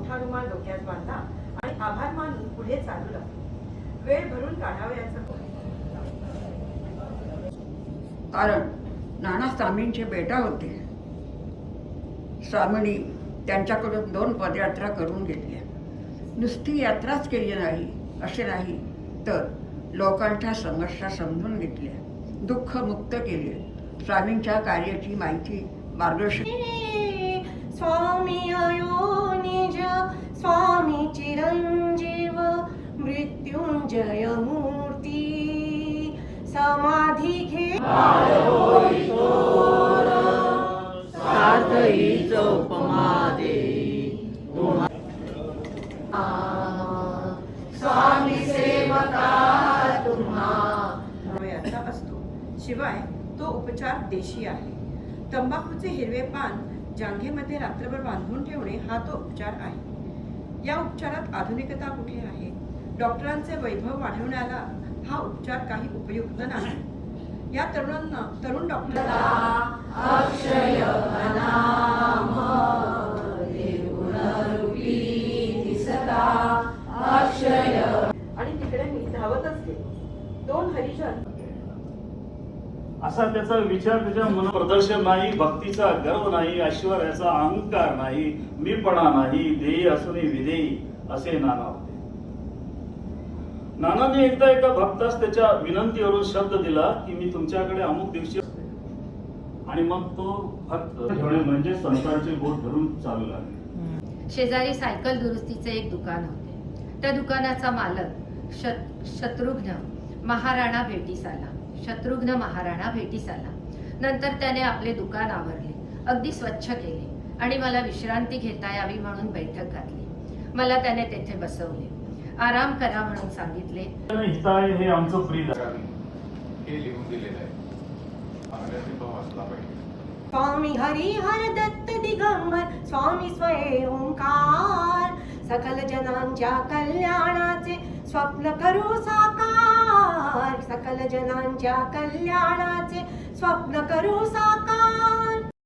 मोठा रुमाल डोक्यात बांधा आणि आभार मानून पुढे चालू लागले। वेळ भरून काढावयाचं कारण नाना स्वामींचे बेटा होते। स्वामींनी त्यांच्याकडून 2 पदयात्रा करून घेतल्या। नुसती यात्राच केली नाही असे नाही, तर लोकांच्या समस्या समजून घेतल्या, दुःख मुक्त केले, स्वामींच्या कार्याची माहिती मार्गदर्शन। स्वामी अयो निज स्वामी चिरंजीव मृत्युंजय मूर्ती समाधी घे स्वामी सेवका तुम्हा वयाचा असतो। शिवाय तो उपचार देशी आहे। तंबाखूचे हिरवे पान जांघेमध्ये रात्रभर बांधून ठेवणे हा तो उपचार आहे। या उपचारात आधुनिकता कुठे आहे? डॉक्टरांचे वैभव वाढवण्याला हा उपचार काही उपयुक्त नाही। या तरुण डॉक्टरला अक्षय नाम देवरूपी दिसता अक्षय आणि तिकडे मी धावतच गेलो। 2 हरिजन असा त्याचा विचार त्याच्या मन प्रदर्शन नाही, भक्तीचा गर्व नाही, ऐश्वर्याचा अहंकार नाही, मीपणा नाही, देही असूनही विधेयी असे नाना होते। नानाने एकदा एका भक्तास त्याच्या विनंतीवरून शब्द दिला की मी तुमच्याकडे अमुक दिवशी, आणि मग तो भक्त घेणे म्हणजे संसाराचे बोट धरून चालू लागले। शेजारी सायकल दुरुस्तीचे एक दुकान होते। त्या दुकानाचा मालक शत्रुघ्न महाराणा भेटीस आला। नंतर त्याने आपले दुकान आवरले, अगदी स्वच्छ केले आणि मला विश्रांती घेता यावी म्हणून बैठक घातली। मला त्याने तेथे बसवले, आराम करा म्हणून सांगितले। हिताय हे आमचं प्रिय हे लिहून दिलेलं आहे, आग्रही भाव असला पाहिजे। स्वामी हरिहर दत्त दिगंबर स्वामी स्वयं ओंकार सकल जनांच्या कल्याणाचे स्वप्न करू साकार, सकल जनांच्या कल्याणाचे स्वप्न करू साकार।